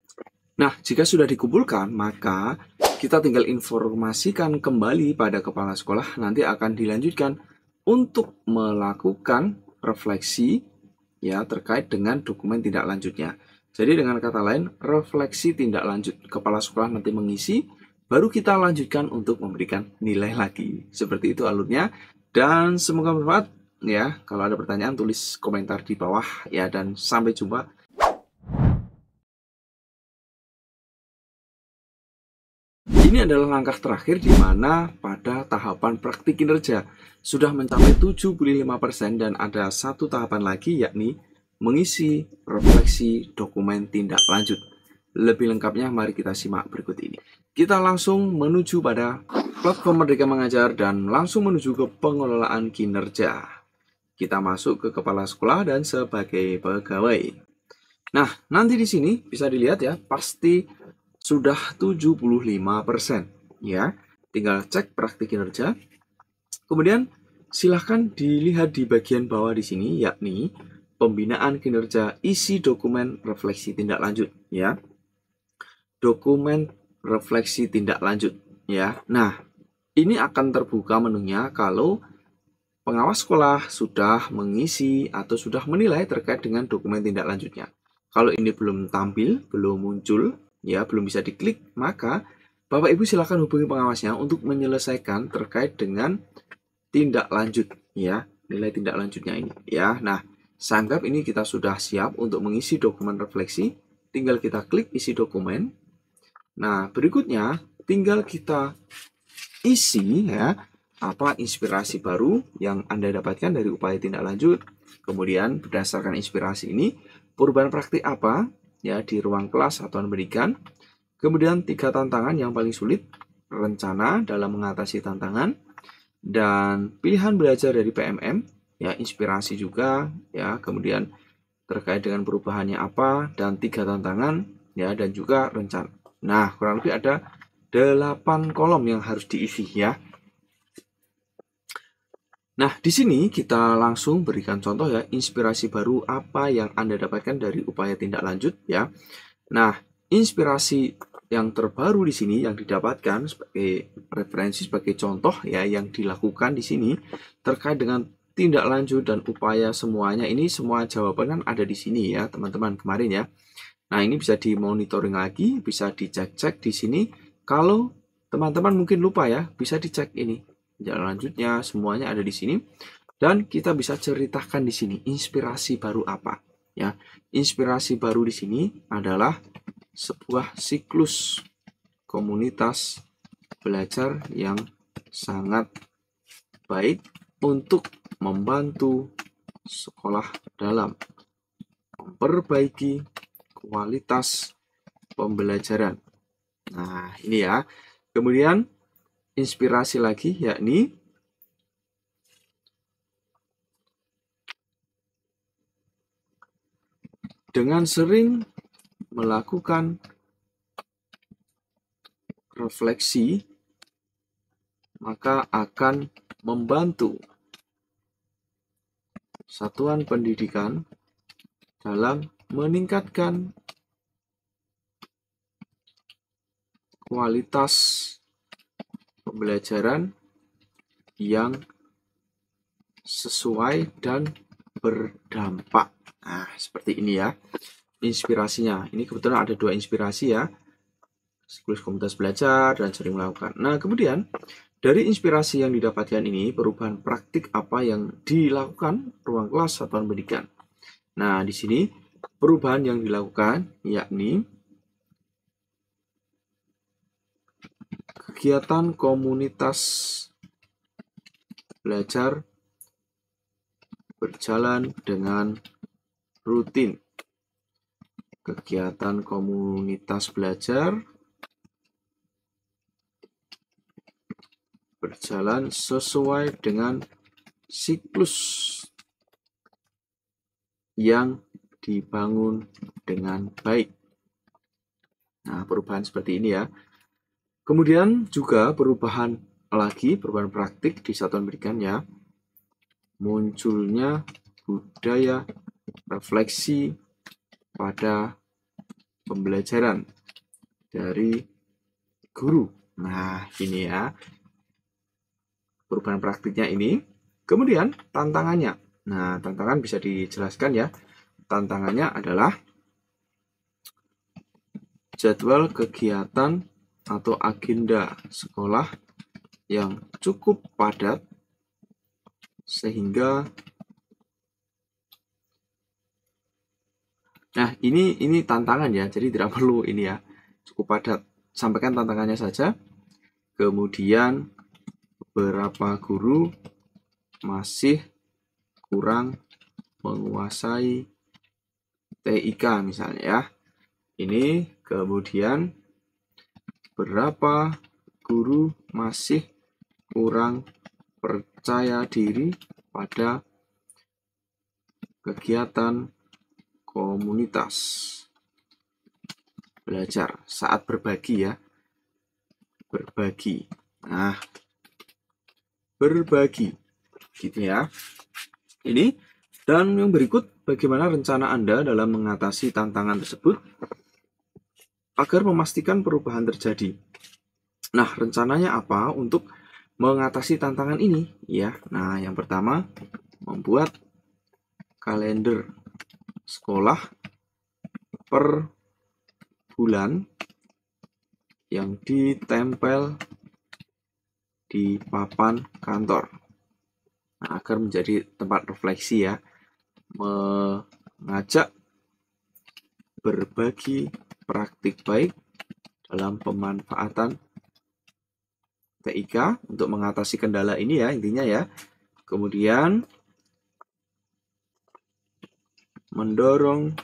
Nah, jika sudah dikumpulkan, maka kita tinggal informasikan kembali pada kepala sekolah, nanti akan dilanjutkan untuk melakukan refleksi, ya, terkait dengan dokumen tindak lanjutnya. Jadi dengan kata lain, refleksi tindak lanjut. Kepala sekolah nanti mengisi, baru kita lanjutkan untuk memberikan nilai lagi. Seperti itu alurnya, dan semoga bermanfaat, ya. Kalau ada pertanyaan, tulis komentar di bawah, ya, dan sampai jumpa. Ini adalah langkah terakhir di mana pada tahapan praktik kinerja sudah mencapai 75% dan ada satu tahapan lagi, yakni mengisi refleksi dokumen tindak lanjut. Lebih lengkapnya mari kita simak berikut ini. Kita langsung menuju pada platform Merdeka Mengajar dan langsung menuju ke pengelolaan kinerja. Kita masuk ke kepala sekolah dan sebagai pegawai. Nah, nanti di sini bisa dilihat, ya, pasti sudah 75%, ya. Tinggal cek praktik kinerja. Kemudian silahkan dilihat di bagian bawah di sini, yakni pembinaan kinerja isi dokumen refleksi tindak lanjut, ya. Dokumen refleksi tindak lanjut, ya. Nah, ini akan terbuka menunya kalau pengawas sekolah sudah mengisi atau sudah menilai terkait dengan dokumen tindak lanjutnya. Kalau ini belum tampil, belum muncul, ya, belum bisa diklik, maka Bapak Ibu silakan hubungi pengawasnya untuk menyelesaikan terkait dengan tindak lanjut, ya, nilai tindak lanjutnya ini, ya. Nah, saya anggap ini kita sudah siap untuk mengisi dokumen refleksi, tinggal kita klik isi dokumen. Nah, berikutnya tinggal kita isi, ya, apa inspirasi baru yang Anda dapatkan dari upaya tindak lanjut. Kemudian berdasarkan inspirasi ini, perubahan praktik apa, ya, di ruang kelas atau pendidikan. Kemudian 3 tantangan yang paling sulit, rencana dalam mengatasi tantangan, dan pilihan belajar dari PMM, ya, inspirasi juga, ya, kemudian terkait dengan perubahannya apa, dan 3 tantangan, ya, dan juga rencana. Nah, kurang lebih ada 8 kolom yang harus diisi, ya. Nah, di sini kita langsung berikan contoh, ya, inspirasi baru apa yang Anda dapatkan dari upaya tindak lanjut, ya. Nah, inspirasi yang terbaru di sini yang didapatkan sebagai referensi, sebagai contoh, ya, yang dilakukan di sini terkait dengan tindak lanjut dan upaya semuanya ini, semua jawaban kan ada di sini, ya, teman-teman, kemarin, ya. Nah, ini bisa dimonitoring lagi, bisa dicek-cek di sini. Kalau teman-teman mungkin lupa ya, bisa dicek ini. Jalan lanjutnya semuanya ada di sini dan kita bisa ceritakan di sini inspirasi baru apa ya. Inspirasi baru di sini adalah sebuah siklus komunitas belajar yang sangat baik untuk membantu sekolah dalam memperbaiki kualitas pembelajaran. Nah, ini ya. Kemudian inspirasi lagi yakni dengan sering melakukan refleksi maka akan membantu satuan pendidikan dalam meningkatkan kualitas pembelajaran yang sesuai dan berdampak. Nah, seperti ini ya inspirasinya. Ini kebetulan ada 2 inspirasi ya. Siklus komunitas belajar dan sering melakukan. Nah, kemudian dari inspirasi yang didapatkan ini, perubahan praktik apa yang dilakukan ruang kelas satuan pendidikan. Nah, di sini perubahan yang dilakukan yakni kegiatan komunitas belajar berjalan dengan rutin. Kegiatan komunitas belajar berjalan sesuai dengan siklus yang dibangun dengan baik. Nah, perubahan seperti ini ya. Kemudian juga perubahan praktik di satuan pendidikan ya. Munculnya budaya refleksi pada pembelajaran dari guru. Nah, ini ya. Perubahan praktiknya ini. Kemudian tantangannya. Nah, tantangan bisa dijelaskan ya. Tantangannya adalah jadwal kegiatan atau agenda sekolah yang cukup padat sehingga ini tantangan ya. Jadi tidak perlu ini ya. Cukup padat. Sampaikan tantangannya saja. Kemudian beberapa guru masih kurang menguasai TIK misalnya ya. Ini kemudian berapa guru masih kurang percaya diri pada kegiatan komunitas belajar saat berbagi ya. Berbagi. Nah, berbagi gitu ya. Ini dan yang berikut bagaimana rencana Anda dalam mengatasi tantangan tersebut agar memastikan perubahan terjadi. Nah, rencananya apa untuk mengatasi tantangan ini ya? Nah, yang pertama membuat kalender sekolah per bulan yang ditempel di papan kantor. Nah, agar menjadi tempat refleksi ya. Mengajak berbagi praktik baik dalam pemanfaatan TIK untuk mengatasi kendala ini ya intinya ya. Kemudian mendorong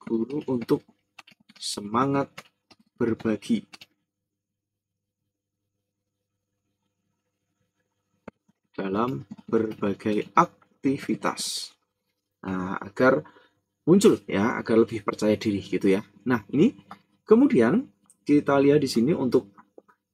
guru untuk semangat berbagi. Dalam berbagai aktivitas. Nah, agar muncul ya, agar lebih percaya diri gitu ya. Nah, ini kemudian kita lihat di sini untuk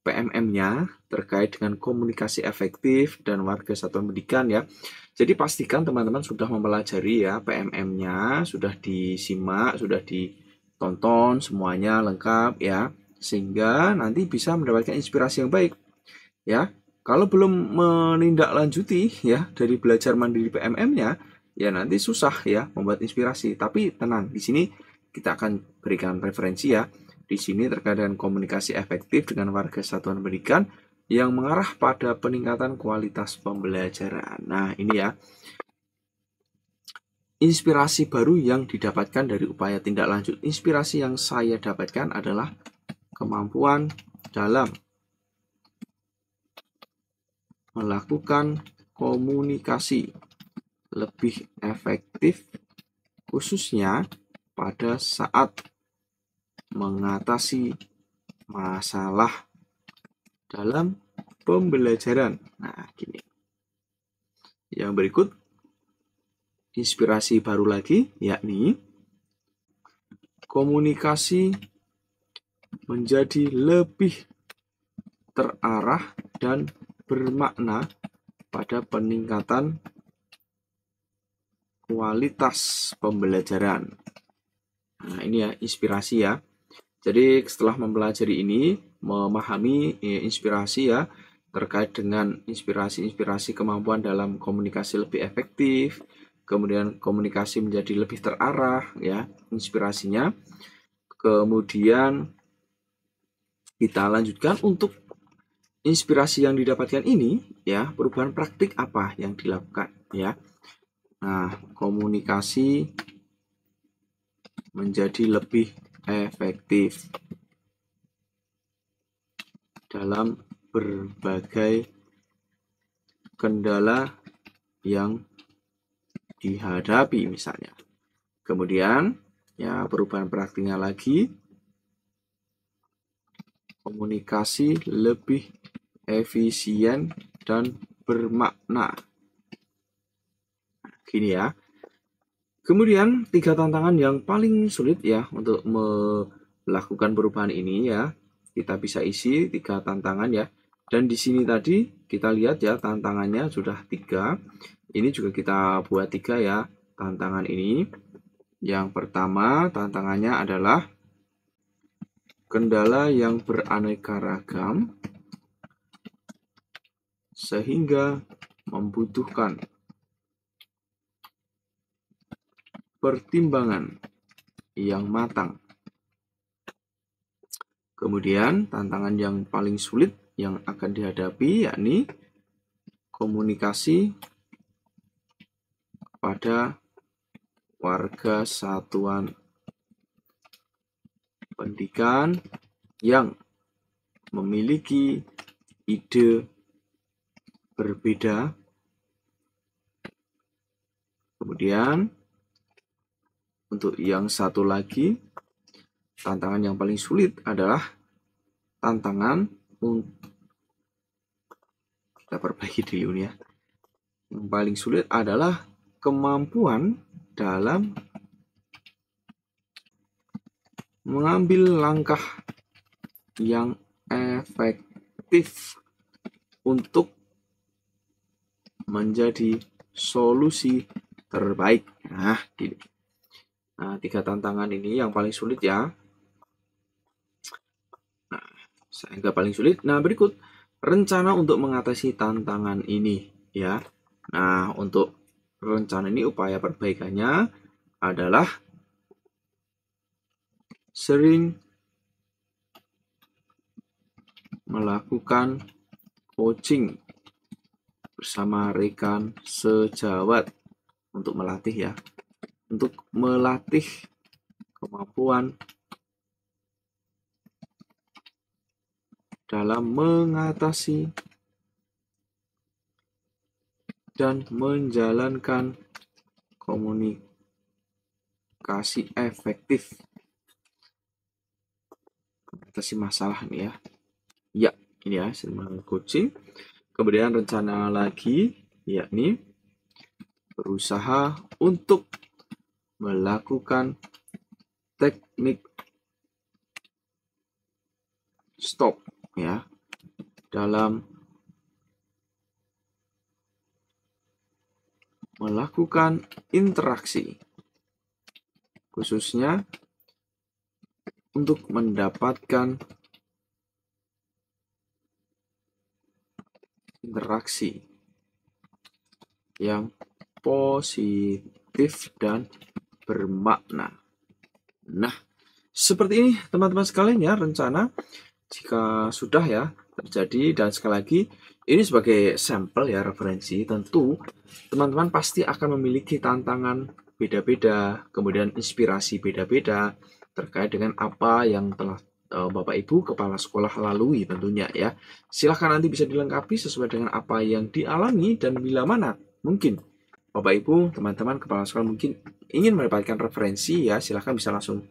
PMM-nya terkait dengan komunikasi efektif dan warga satuan pendidikan ya. Jadi pastikan teman-teman sudah mempelajari ya PMM-nya, sudah disimak, sudah ditonton semuanya lengkap ya, sehingga nanti bisa mendapatkan inspirasi yang baik ya. Kalau belum menindaklanjuti ya dari belajar mandiri PMM-nya, ya nanti susah ya membuat inspirasi. Tapi tenang, di sini kita akan berikan referensi ya. di sini terkait dengan komunikasi efektif dengan warga satuan pendidikan yang mengarah pada peningkatan kualitas pembelajaran. Nah, ini ya, inspirasi baru yang didapatkan dari upaya tindak lanjut. Inspirasi yang saya dapatkan adalah kemampuan dalam melakukan komunikasi lebih efektif, khususnya pada saat mengatasi masalah dalam pembelajaran. Nah, gini. Yang berikut, inspirasi baru lagi, yakni komunikasi menjadi lebih terarah dan bermakna pada peningkatan kualitas pembelajaran. Nah, ini ya, inspirasi ya. Jadi setelah mempelajari ini, memahami inspirasi ya, terkait dengan inspirasi kemampuan dalam komunikasi lebih efektif, kemudian komunikasi menjadi lebih terarah ya, inspirasinya. Kemudian kita lanjutkan untuk inspirasi yang didapatkan ini ya, perubahan praktik apa yang dilakukan ya. Nah, komunikasi menjadi lebih efektif dalam berbagai kendala yang dihadapi misalnya. Kemudian ya, perubahan praktiknya lagi, komunikasi lebih efisien dan bermakna. Gini ya. Kemudian 3 tantangan yang paling sulit ya untuk melakukan perubahan ini ya. Kita bisa isi 3 tantangan ya. Dan di sini tadi kita lihat ya, tantangannya sudah 3. Ini juga kita buat 3 ya, tantangan ini. Yang pertama tantangannya adalah kendala yang beraneka ragam sehingga membutuhkan pertimbangan yang matang. Kemudian tantangan yang paling sulit yang akan dihadapi yakni komunikasi pada warga satuan pendidikan yang memiliki ide berbeda. Kemudian untuk yang satu lagi, tantangan yang paling sulit adalah tantangan kita perbaiki dulu ya. Yang paling sulit adalah kemampuan dalam mengambil langkah yang efektif untuk menjadi solusi terbaik. Nah, gini. Nah, 3 tantangan ini yang paling sulit ya. Nah, saya anggap paling sulit. Nah, berikut rencana untuk mengatasi tantangan ini ya. Nah, untuk rencana ini upaya perbaikannya adalah sering melakukan coaching bersama rekan sejawat untuk melatih ya. Untuk melatih kemampuan dalam mengatasi dan menjalankan komunikasi efektif mengatasi masalah nih ya. Ya, ini ya, semangat coaching. Kemudian rencana lagi yakni berusaha untuk melakukan teknik stop ya dalam melakukan interaksi, khususnya untuk mendapatkan interaksi yang positif dan bermakna. Nah, Seperti ini teman-teman sekalian ya rencana jika sudah ya terjadi, dan sekali lagi ini sebagai sampel ya, referensi. Tentu teman-teman pasti akan memiliki tantangan beda-beda, kemudian inspirasi beda-beda terkait dengan apa yang telah Bapak Ibu kepala sekolah lalui tentunya ya. Silahkan nanti bisa dilengkapi sesuai dengan apa yang dialami, dan bila mana mungkin Bapak Ibu, teman-teman kepala sekolah mungkin ingin mendapatkan referensi ya, silahkan bisa langsung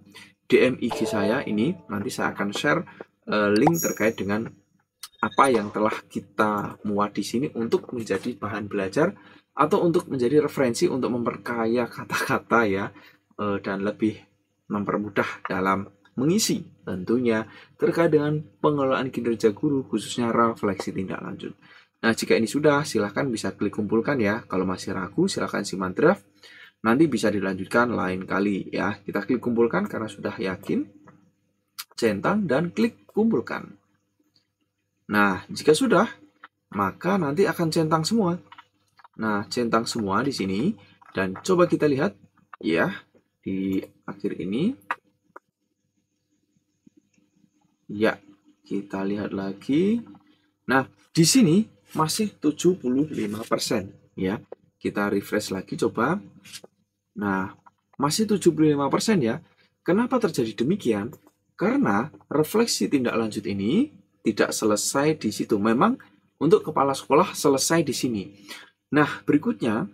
DM IG saya ini. Nanti saya akan share link terkait dengan apa yang telah kita muat di sini untuk menjadi bahan belajar atau untuk menjadi referensi untuk memperkaya kata-kata ya, dan lebih mempermudah dalam mengisi tentunya terkait dengan pengelolaan kinerja guru, khususnya refleksi tindak lanjut. Nah, jika ini sudah, silahkan bisa klik kumpulkan ya. Kalau masih ragu, silahkan simpan draft. Nanti bisa dilanjutkan lain kali ya. Kita klik kumpulkan karena sudah yakin, centang, dan klik kumpulkan. Nah, jika sudah, maka nanti akan centang semua. Nah, centang semua di sini, dan coba kita lihat ya di akhir ini. Ya, kita lihat lagi. Nah, di sini masih 75% ya. Kita refresh lagi coba. Nah, masih 75% ya. Kenapa terjadi demikian? Karena refleksi tindak lanjut ini tidak selesai di situ. Memang untuk kepala sekolah selesai di sini. Nah, berikutnya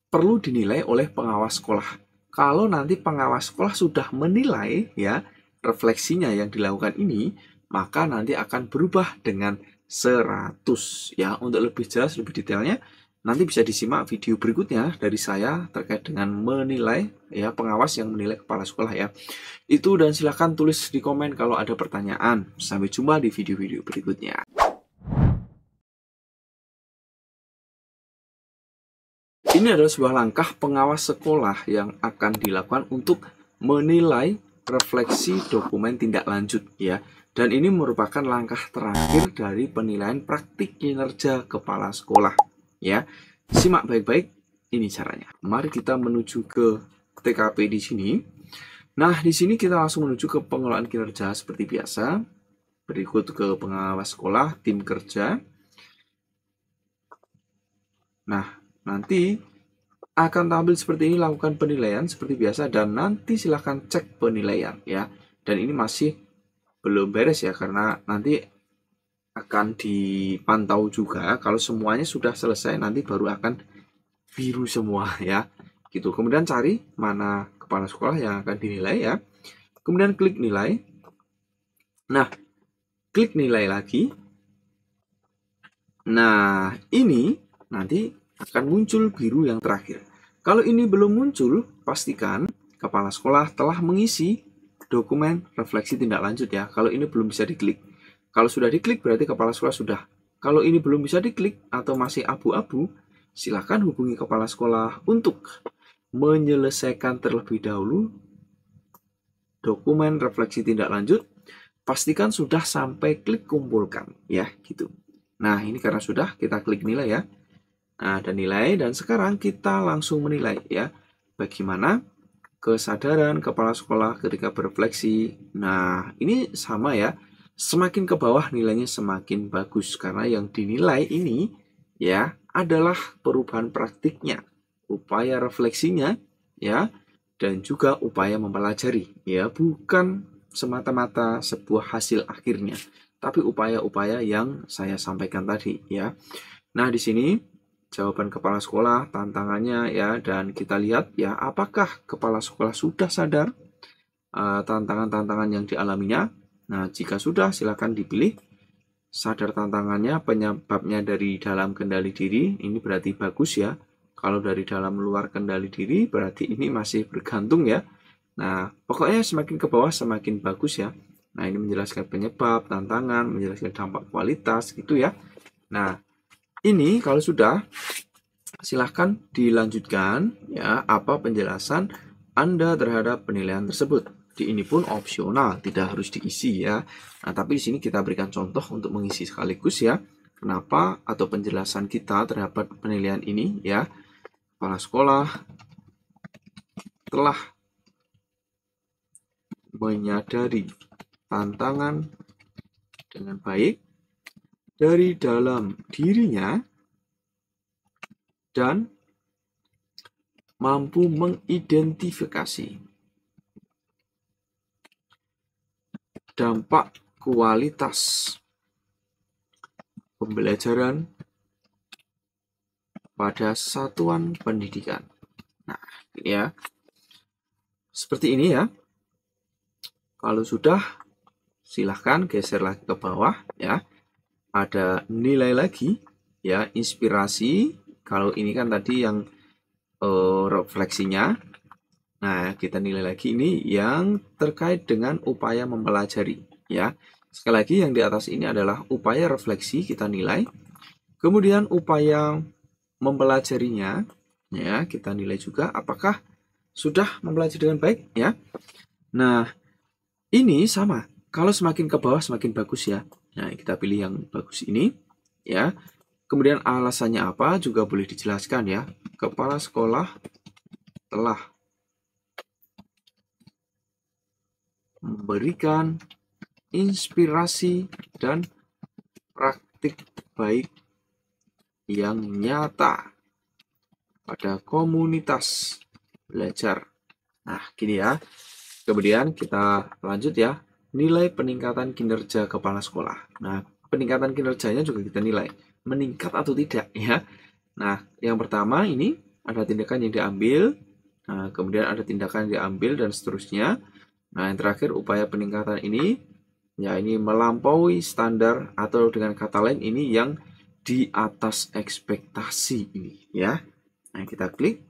perlu dinilai oleh pengawas sekolah. Kalau nanti pengawas sekolah sudah menilai ya refleksinya yang dilakukan ini, maka nanti akan berubah dengan 100 ya. Untuk lebih jelas, lebih detailnya nanti bisa disimak video berikutnya dari saya terkait dengan menilai ya, pengawas yang menilai kepala sekolah ya. Itu, dan silahkan tulis di komen kalau ada pertanyaan. Sampai jumpa di video-video berikutnya. Ini adalah sebuah langkah pengawas sekolah yang akan dilakukan untuk menilai refleksi dokumen tindak lanjut ya. Dan ini merupakan langkah terakhir dari penilaian praktik kinerja kepala sekolah ya. Simak baik-baik, ini caranya. Mari kita menuju ke TKP di sini. Nah, di sini kita langsung menuju ke pengelolaan kinerja seperti biasa. Berikut ke pengawas sekolah, tim kerja. Nah, nanti akan tampil seperti ini, lakukan penilaian seperti biasa, dan nanti silahkan cek penilaian ya. Dan ini masih belum beres ya, karena nanti akan dipantau juga. Kalau semuanya sudah selesai, nanti baru akan biru semua ya gitu. Kemudian cari mana kepala sekolah yang akan dinilai ya, kemudian klik nilai. Nah, klik nilai lagi. Nah, ini nanti akan muncul biru yang terakhir. Kalau ini belum muncul, pastikan kepala sekolah telah mengisi dokumen refleksi tindak lanjut ya. Kalau ini belum bisa diklik. Kalau sudah diklik berarti kepala sekolah sudah. Kalau ini belum bisa diklik atau masih abu-abu, silakan hubungi kepala sekolah untuk menyelesaikan terlebih dahulu dokumen refleksi tindak lanjut. Pastikan sudah sampai klik kumpulkan ya gitu. Nah, ini karena sudah, kita klik nilai ya. Nah, dan nilai, dan sekarang kita langsung menilai ya. Bagaimana kesadaran kepala sekolah ketika berefleksi. Nah, ini sama ya. Semakin ke bawah nilainya semakin bagus, karena yang dinilai ini ya adalah perubahan praktiknya, upaya refleksinya ya, dan juga upaya mempelajari ya, bukan semata-mata sebuah hasil akhirnya, tapi upaya-upaya yang saya sampaikan tadi ya. Nah, di sini jawaban kepala sekolah, tantangannya ya, dan kita lihat ya apakah kepala sekolah sudah sadar tantangan-tantangan yang dialaminya. Nah, jika sudah, silakan dipilih sadar tantangannya, penyebabnya dari dalam kendali diri, ini berarti bagus ya. Kalau dari dalam luar kendali diri, berarti ini masih bergantung ya. Nah, pokoknya semakin ke bawah semakin bagus ya. Nah, ini menjelaskan penyebab, tantangan, menjelaskan dampak kualitas gitu ya. Nah, ini kalau sudah, silahkan dilanjutkan ya apa penjelasan Anda terhadap penilaian tersebut. Ini pun opsional, tidak harus diisi ya. Nah, tapi di sini kita berikan contoh untuk mengisi sekaligus ya. Kenapa atau penjelasan kita terhadap penilaian ini ya. Kepala sekolah telah menyadari tantangan dengan baik dari dalam dirinya dan mampu mengidentifikasi dampak kualitas pembelajaran pada satuan pendidikan. Nah, ini ya. Seperti ini ya. Kalau sudah, silahkan geser lagi ke bawah ya. Ada nilai lagi ya, inspirasi. Kalau ini kan tadi yang refleksinya. Nah, kita nilai lagi ini yang terkait dengan upaya mempelajari ya. Sekali lagi yang di atas ini adalah upaya refleksi, kita nilai. Kemudian upaya mempelajarinya ya, kita nilai juga apakah sudah mempelajari dengan baik ya. Nah, ini sama. Kalau semakin ke bawah semakin bagus ya. Nah, kita pilih yang bagus ini ya. Kemudian alasannya apa juga boleh dijelaskan ya. Kepala sekolah telah memberikan inspirasi dan praktik baik yang nyata pada komunitas belajar. Nah, gini ya. Kemudian kita lanjut ya. Nilai peningkatan kinerja kepala sekolah. Nah, peningkatan kinerjanya juga kita nilai. Meningkat atau tidak ya. Nah, yang pertama ini ada tindakan yang diambil. Nah, kemudian ada tindakan yang diambil dan seterusnya. Nah, yang terakhir upaya peningkatan ini. Ya, ini melampaui standar atau dengan kata lain ini yang di atas ekspektasi ini ya. Nah, kita klik.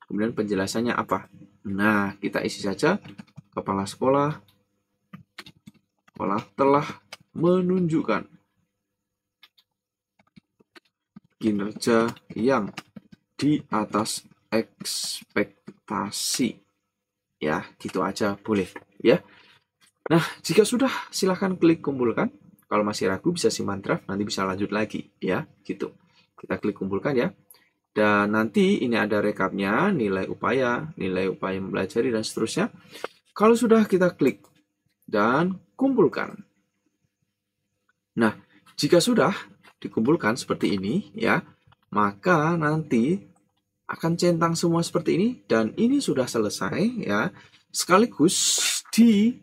Kemudian penjelasannya apa? Nah, kita isi saja. Kepala sekolah telah menunjukkan kinerja yang di atas ekspektasi. Ya, gitu aja boleh ya. Nah, jika sudah silahkan klik kumpulkan. Kalau masih ragu bisa simpan draft, nanti bisa lanjut lagi ya, gitu. Kita klik kumpulkan ya. Dan nanti ini ada rekapnya, nilai upaya mempelajari dan seterusnya. Kalau sudah kita klik dan kumpulkan. Nah, jika sudah dikumpulkan seperti ini ya, maka nanti akan centang semua seperti ini dan ini sudah selesai ya. Sekaligus di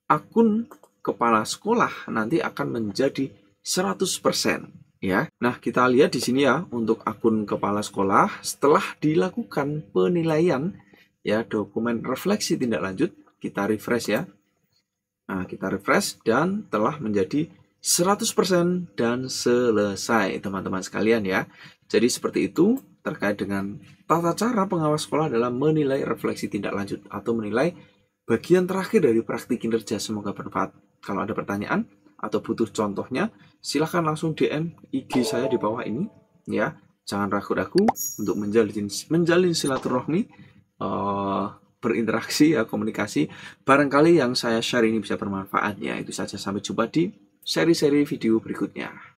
akun kepala sekolah nanti akan menjadi 100% ya. Nah, kita lihat di sini ya untuk akun kepala sekolah setelah dilakukan penilaian ya, dokumen refleksi tindak lanjut, kita refresh ya. Nah, kita refresh dan telah menjadi 100% dan selesai teman-teman sekalian ya. Jadi seperti itu terkait dengan tata cara pengawas sekolah dalam menilai refleksi tindak lanjut atau menilai bagian terakhir dari praktik kinerja. Semoga bermanfaat. Kalau ada pertanyaan atau butuh contohnya, silahkan langsung DM IG saya di bawah ini ya. Jangan ragu-ragu untuk menjalin silaturahmi, berinteraksi ya, komunikasi. Barangkali yang saya share ini bisa bermanfaat ya. Itu saja, sampai jumpa di seri-seri video berikutnya.